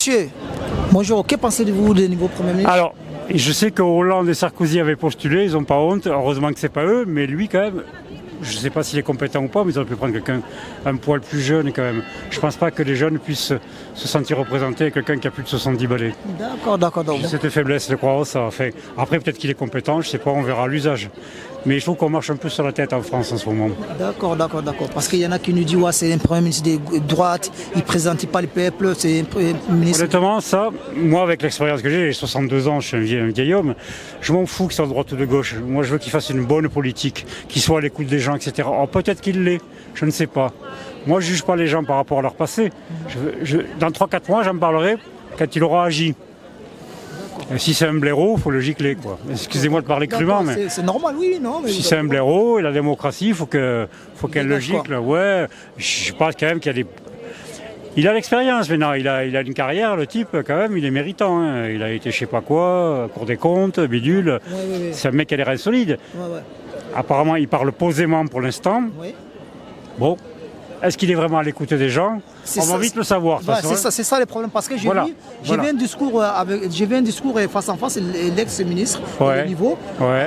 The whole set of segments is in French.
Monsieur, bonjour, que pensez-vous du nouveau Premier ministre? Alors, je sais que Hollande et Sarkozy avaient postulé, ils n'ont pas honte, heureusement que c'est pas eux, mais lui quand même, je ne sais pas s'il est compétent ou pas, mais ils auraient pu prendre quelqu'un un poil plus jeune quand même. Je ne pense pas que les jeunes puissent se sentir représentés avec quelqu'un qui a plus de 70 balais. D'accord. J'ai cette faiblesse de croire ça. Enfin, après peut-être qu'il est compétent, je ne sais pas, on verra l'usage. Mais je trouve qu'on marche un peu sur la tête en France en ce moment. D'accord. Parce qu'il y en a qui nous disent, ouais, c'est un Premier ministre de droite, il ne présente pas le peuple, c'est un Premier ministre... Honnêtement, ça, moi avec l'expérience que j'ai 62 ans, je suis un vieil homme, je m'en fous qu'il soit de droite ou de gauche. Moi je veux qu'il fasse une bonne politique, qu'il soit à l'écoute des gens, etc. Alors peut-être qu'il l'est, je ne sais pas. Moi je ne juge pas les gens par rapport à leur passé. Dans 3-4 mois, j'en parlerai quand il aura agi. Et si c'est un blaireau, il faut le gicler, quoi. Excusez-moi de parler crûment, mais... C'est normal, oui, non mais Si c'est un blaireau, et la démocratie, il faut qu'elle le gicle. Ouais, je pense quand même qu'il y a des... Il a l'expérience maintenant, il a une carrière, le type, quand même, il est méritant. Hein. Il a été je sais pas quoi, Cour des comptes, bidule. Ouais. C'est un mec qui a les reins solides. Ouais. Apparemment, il parle posément pour l'instant. Oui. Bon, est-ce qu'il est vraiment à l'écoute des gens? On va vite le savoir. C'est ça le problème, parce que j'ai vu un discours face en face, l'ex-ministre de niveau,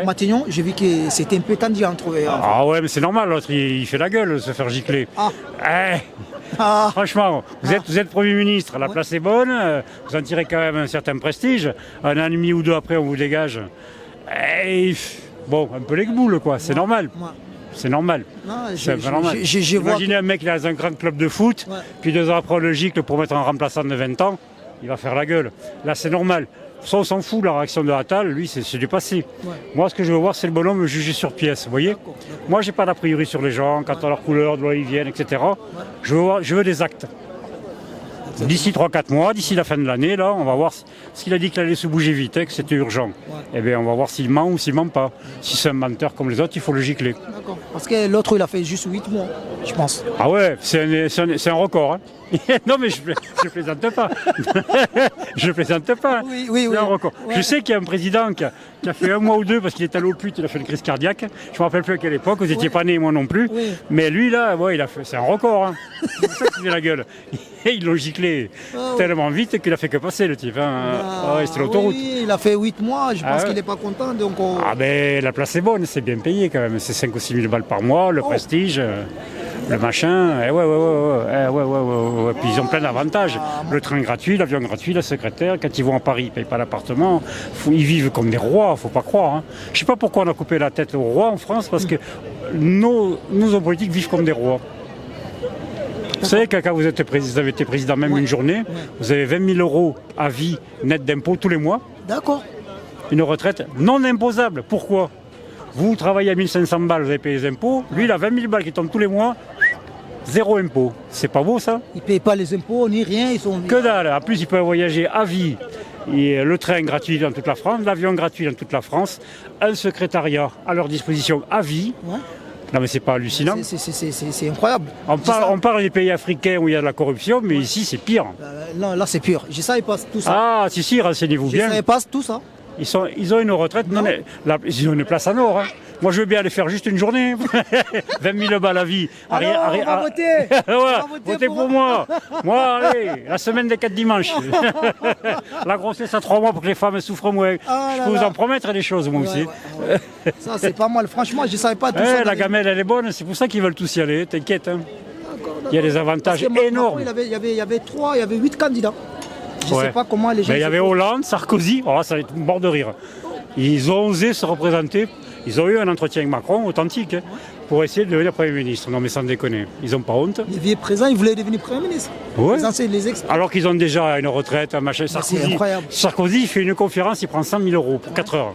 Matignon, j'ai vu que c'était un peu tendu entre eux. Ah ouais, mais c'est normal, l'autre il fait la gueule, se faire gicler. Franchement, vous êtes Premier ministre, la place est bonne, vous en tirez quand même un certain prestige. Un an et demi ou deux après, on vous dégage. Bon, un peu les boules, quoi, c'est normal. C'est normal. Imaginez un mec qui est dans un grand club de foot, puis 2 ans après on le gicle pour mettre un remplaçant de 20 ans, il va faire la gueule. Là, c'est normal. Ça, on s'en fout, la réaction de Attal, lui, c'est du passé. Moi, ce que je veux voir, c'est le bonhomme jugé sur pièce, vous voyez. Moi, j'ai pas d'a priori sur les gens, quant à leur couleur, d'où ils viennent, etc. Je veux des actes. D'ici 3-4 mois, d'ici la fin de l'année, là, on va voir s'il a dit qu'il allait se bouger vite, que c'était urgent. Eh bien, on va voir s'il ment ou s'il ment pas. Si c'est un menteur comme les autres, il faut le gicler. D'accord. Parce que l'autre, il a fait juste 8 mois, je pense. Ah ouais, c'est un record. Hein. Non, mais je plaisante pas. Je plaisante pas. Oui. C'est un record. Ouais. Je sais qu'il y a un président qui a fait 1 moit ou 2 parce qu'il est allé au pute, il a fait une crise cardiaque. Je me rappelle plus à quelle époque, vous n'étiez pas né, moi non plus. Oui. Mais lui, là, il a fait, c'est un record. Hein. C'est ça qui fait la gueule. Et ils l'ont giclé tellement vite qu'il a fait que passer, le type. Hein. C'était l'autoroute. Oui, il a fait 8 mois, je pense qu'il n'est pas content. Donc mais la place est bonne, c'est bien payé quand même. C'est 5 ou 6 000 balles par mois, le prestige. Le machin, ouais. Puis ils ont plein d'avantages. Le train gratuit, l'avion gratuit, la secrétaire. Quand ils vont à Paris, ils ne payent pas l'appartement. Ils vivent comme des rois, faut pas croire. Hein. Je ne sais pas pourquoi on a coupé la tête aux rois en France, parce que nos hommes politiques vivent comme des rois. Vous savez que quand vous avez été président même une journée, vous avez 20 000 euros à vie net d'impôts tous les mois. D'accord. Une retraite non imposable. Pourquoi? Vous travaillez à 1 500 balles, vous avez payé les impôts. Lui, il a 20 000 balles qui tombent tous les mois. 0 impôt. C'est pas beau, ça? Ils ne payent pas les impôts, ni rien. Ils sont... Que dalle. En plus, ils peuvent voyager à vie. Et le train gratuit dans toute la France, l'avion gratuit dans toute la France, un secrétariat à leur disposition à vie. Non, mais c'est pas hallucinant. C'est incroyable. On parle des pays africains où il y a de la corruption, mais ici, c'est pire. Non, là, c'est pire. Je ne savais pas tout ça. Ah, si, renseignez-vous bien. Je ne savais pas tout ça. Ils ont une retraite, ils ont une place en or. Hein. Moi, je veux bien aller faire juste une journée. 20 000 balles à vie. On va voter. Votez pour moi. Moi, allez, la semaine des 4 dimanches. La grossesse à 3 mois pour que les femmes souffrent moins. Je peux vous en promettre des choses, moi aussi. Ça, c'est pas mal. Franchement, je ne savais pas tout ça. La gamelle, elle est bonne. C'est pour ça qu'ils veulent tous y aller. T'inquiète. Hein. Il y a des avantages énormes. Il y avait 8 candidats. Je ne sais pas comment les gens... Il y avait Hollande, Sarkozy, ça va être mort de rire. Ils ont osé se représenter. Ils ont eu un entretien avec Macron, authentique, pour essayer de devenir Premier ministre. Non mais sans déconner, ils n'ont pas honte. Les vieux présents, ils voulaient devenir Premier ministre. Alors qu'ils ont déjà une retraite, un machin. Sarkozy, il fait une conférence, il prend 100 000 euros pour 4 heures.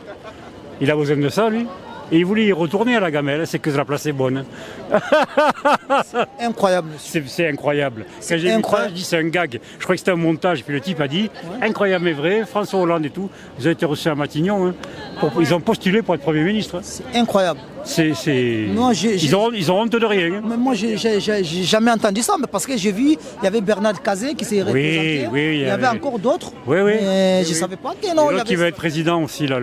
Il a besoin de ça, lui. Et il voulait y retourner à la gamelle, c'est que la place est bonne. Incroyable. C'est incroyable. Quand j'ai vu ça, je dis c'est un gag. Je crois que c'était un montage. Puis le type a dit, incroyable mais vrai, François Hollande et tout, ils ont été reçus à Matignon. Hein, ils ont postulé pour être Premier ministre. C'est incroyable. Ils ont honte de rien. Hein. Mais moi, j'ai jamais entendu ça, mais parce que j'ai vu, il y avait Bernard Cazé qui s'est représenté. Il y avait encore d'autres. Mais je ne savais pas que non. L'autre qui va être président aussi, là,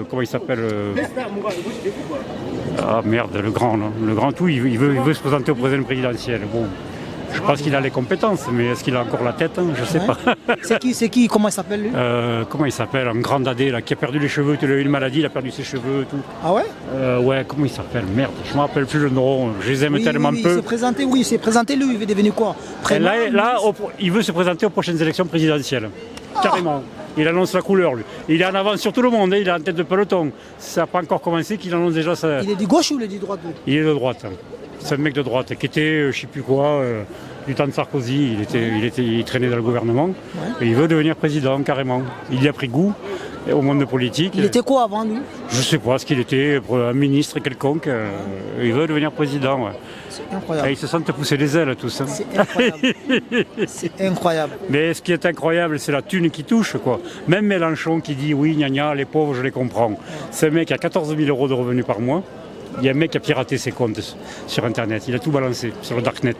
comment il s'appelle Ah merde, le grand tout, il veut se présenter au président présidentiel. Bon, Je pense qu'il a les compétences, mais est-ce qu'il a encore la tête? Je ne sais pas. C'est qui? Comment il s'appelle lui? Comment il s'appelle? Un grand dadé là, qui a perdu les cheveux, il a eu une maladie, il a perdu ses cheveux et tout. Ah ouais? Ouais, comment il s'appelle? Merde, je ne me rappelle plus le nom, je les aime tellement peu. Il s'est présenté, lui, il veut devenir quoi? Là, il veut se présenter aux prochaines élections présidentielles. Carrément. Il annonce la couleur, lui. Il est en avance sur tout le monde, il est en tête de peloton. Ça n'a pas encore commencé qu'il annonce déjà ça. Il est de gauche ou il est de droite? Il est de droite. C'est un mec de droite qui était, je ne sais plus quoi, du temps de Sarkozy. Il traînait dans le gouvernement. Et il veut devenir président, carrément. Il y a pris goût au monde politique. Il était quoi avant, lui? Je ne sais pas ce qu'il était, un ministre quelconque. Il veut devenir président. Ouais. C'est incroyable. Et ils se sentent pousser les ailes, tous. Hein. C'est incroyable. C'est incroyable. Mais ce qui est incroyable, c'est la thune qui touche, quoi. Même Mélenchon qui dit, oui, gna gna, les pauvres, je les comprends. C'est un mec qui a 14 000 € de revenus par mois. Il y a un mec qui a piraté ses comptes sur Internet. Il a tout balancé sur le Darknet.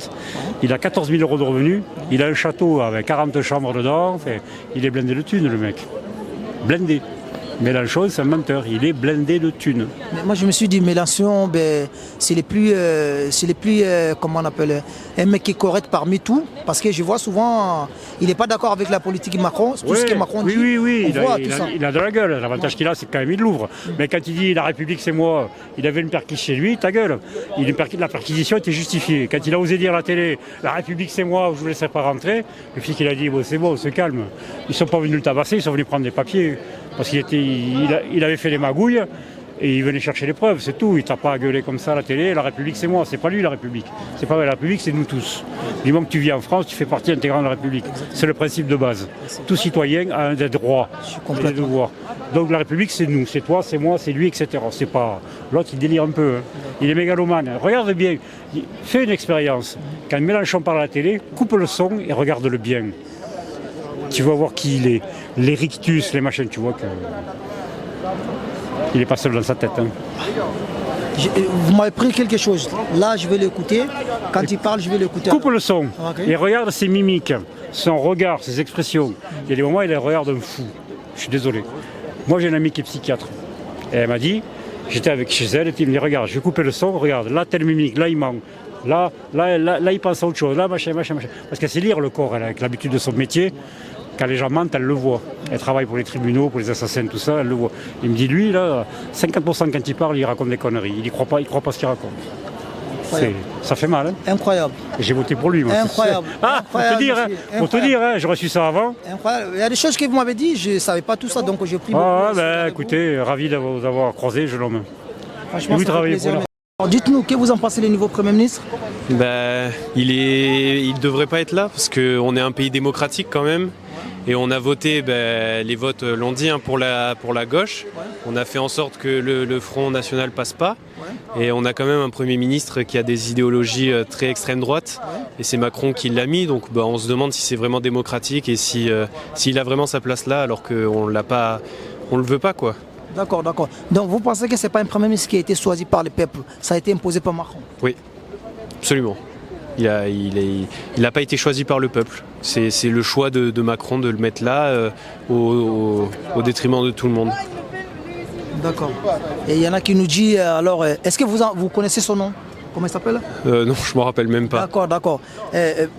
Il a 14 000 € de revenus. Il a un château avec 40 chambres dedans. Enfin, il est blindé de thunes, le mec. Blindé. Mélenchon, c'est un menteur. Il est blindé de thunes. Mais moi, je me suis dit, Mélenchon, c'est les plus, comment on appelle, un mec qui est correct parmi tout. Parce que je vois souvent, il n'est pas d'accord avec la politique de Macron. Tout ce que Macron dit. Oui. Il a de la gueule. L'avantage qu'il a, c'est quand même il l'ouvre. Mais quand il dit la République, c'est moi, il avait une perquise chez lui, ta gueule. La perquisition était justifiée. Quand il a osé dire à la télé, la République, c'est moi, je ne vous laisserai pas rentrer, le flic, il a dit, bon, c'est bon, on se calme. Ils ne sont pas venus le tabasser, ils sont venus prendre des papiers. Parce qu'il avait fait des magouilles et il venait chercher les preuves, c'est tout. Il t'a pas à gueuler comme ça à la télé. La République, c'est moi, c'est pas lui la République. C'est pas la République, c'est nous tous. Du moment que tu vis en France, tu fais partie intégrante de la République. C'est le principe de base. Tout citoyen a des droits et des devoirs. Donc la République, c'est nous, c'est toi, c'est moi, c'est lui, etc. C'est pas l'autre, il délire un peu. Hein. Il est mégalomane. Regarde bien, fais une expérience. Quand Mélenchon parle à la télé, coupe le son et regarde-le bien. Tu vas voir qui il est, les rictus, les machins, tu vois que il n'est pas seul dans sa tête. Hein. Vous m'avez pris quelque chose. Là, je vais l'écouter. Quand il parle, je vais l'écouter. Coupe le son et regarde ses mimiques, son regard, ses expressions. Il y a des moments où il regarde un fou. Je suis désolé. Moi, j'ai une amie qui est psychiatre. Et elle m'a dit, j'étais chez elle, et puis il me dit, regarde, je vais couper le son, regarde, là, telle mimique, là, il ment. Là, il pense à autre chose. Là, machin. Parce qu'elle sait lire le corps, elle a avec l'habitude de son métier. Quand les gens mentent, elle le voit. Elle travaille pour les tribunaux, pour les assassins, tout ça, elle le voit. Il me dit, lui, là, 50% quand il parle, il raconte des conneries. Il croit pas ce qu'il raconte. Ça fait mal. Hein. Incroyable. J'ai voté pour lui, moi. Incroyable. Pour te dire, j'aurais su ça avant. Incroyable. Il y a des choses que vous m'avez dit, je ne savais pas tout ça, donc j'ai pris écoutez, ravi de vous avoir croisé, jeune homme. Franchement, ça fait plaisir. Dites-nous, que vous en pensez, le nouveau Premier ministre? Il devrait pas être là, parce qu'on est un pays démocratique quand même. Et on a voté, les votes l'ont dit, pour la gauche. Ouais. On a fait en sorte que le Front National passe pas. Ouais. Et on a quand même un Premier ministre qui a des idéologies très extrême droite. Ouais. Et c'est Macron qui l'a mis. Donc on se demande si c'est vraiment démocratique et s'il a vraiment sa place là, alors qu'on l'a pas, on le veut pas, quoi. D'accord. Donc vous pensez que ce n'est pas un Premier ministre qui a été choisi par le peuple, ça a été imposé par Macron? Oui, absolument. Il n'a pas été choisi par le peuple. C'est le choix de Macron de le mettre là au détriment de tout le monde. D'accord. Et il y en a qui nous disent, alors, est-ce que vous connaissez son nom? Comment il s'appelle? Non, je ne me rappelle même pas. D'accord.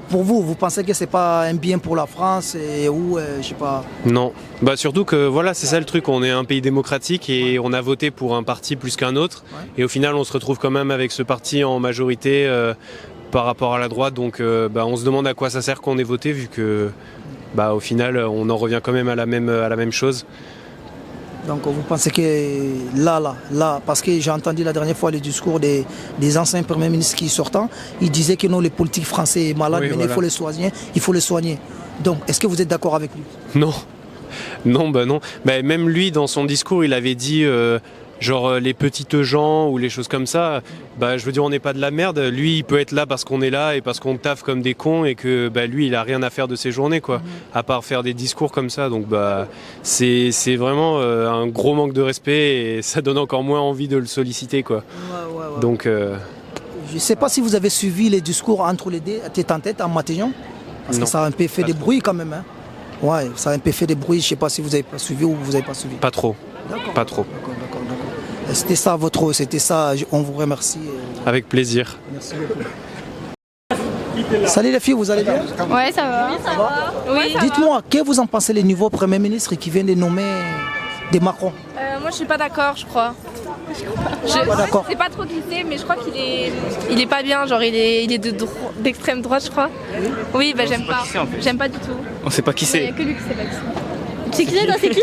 Pour vous pensez que ce n'est pas un bien pour la France je sais pas. Non. Surtout que voilà, c'est ça le truc, on est un pays démocratique et on a voté pour un parti plus qu'un autre. Ouais. Et au final, on se retrouve quand même avec ce parti en majorité par rapport à la droite. Donc on se demande à quoi ça sert qu'on ait voté, vu que au final, on en revient quand même à la même chose. Donc vous pensez que là, parce que j'ai entendu la dernière fois le discours des anciens premiers ministres qui sortant, ils disaient que non, les politiques français est malade, mais voilà. il faut les soigner. Donc est-ce que vous êtes d'accord avec lui? Non. Non. Même lui, dans son discours, il avait dit genre les petites gens ou les choses comme ça. Je veux dire, on n'est pas de la merde. Lui, il peut être là parce qu'on est là et parce qu'on taffe comme des cons et que lui, il a rien à faire de ses journées, quoi, à part faire des discours comme ça. Donc c'est vraiment un gros manque de respect et ça donne encore moins envie de le solliciter, quoi. Ouais. Donc je ne sais pas si vous avez suivi les discours entre les deux, tête en tête, en Matignon, parce que ça a un peu fait des bruits quand même. Hein. Ouais, ça a un peu fait des bruits. Je ne sais pas si vous n'avez pas suivi ou vous n'avez pas suivi. Pas trop. D'accord. Pas trop. D'accord. C'était ça, on vous remercie. Avec plaisir. Merci beaucoup. Salut les filles, vous allez bien? Ouais, ça va. Oui, ça va. Oui. Dites-moi, que vous en pensez les nouveaux premiers ministres qui viennent de nommer des Macron? Moi, je suis pas d'accord, je crois. Pas d'accord. Je sais pas trop qui c'est, mais je crois qu'il est pas bien. Genre, il est d'extrême droite, je crois. Oui, bah j'aime pas. J'aime pas du tout. On sait pas qui Il y a c'est. que lui qui sait pas qui c'est. C'est qui, toi, c'est qui?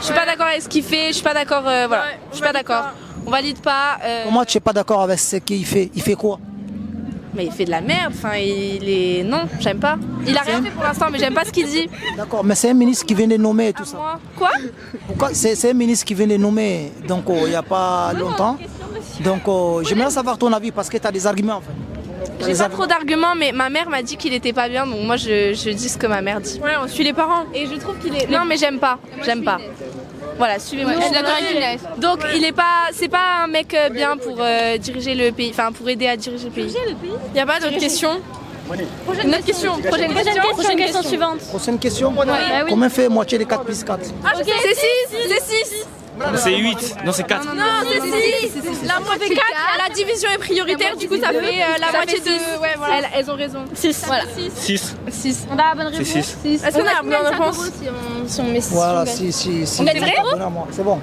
Je suis pas d'accord avec ce qu'il fait. Je suis pas d'accord. Voilà. Je suis pas d'accord. On valide pas. Comment tu n'es pas d'accord avec ce qu'il fait? Il fait quoi? Mais il fait de la merde. Enfin, il est. Non, j'aime pas. Il a rien fait pour l'instant, mais j'aime pas ce qu'il dit. D'accord, mais c'est un ministre qui vient de nommer et tout ça. Moi. Quoi? Pourquoi? C'est un ministre qui vient de nommer, donc il n'y a pas longtemps. Donc j'aimerais savoir ton avis parce que tu as des arguments en fait. J'ai pas trop d'arguments, mais ma mère m'a dit qu'il était pas bien, donc moi je dis ce que ma mère dit. Ouais, on suit les parents. Et je trouve qu'il est. Non, mais j'aime pas. J'aime pas. Voilà, suivez-moi. Je suis d'accord avec Inès. Donc il est pas, c'est pas un mec bien pour diriger le pays, enfin pour aider à diriger le pays. Il y a pas d'autres questions? Une autre question. Prochaine question suivante. Prochaine question. Ouais. Combien fait moitié de 4 plus 4? C'est 6. C'est 6. C'est 8, non c'est 4. Non, c'est 6. La moitié 4. La division est prioritaire, du coup ça fait la moitié de. Ouais, voilà. Elles ont raison. 6. Voilà. 6. 6. On a la bonne réponse. C'est 6. Est-ce qu'on a la bonne réponse? Si on met 6. Voilà, si. On est vrai? C'est bon.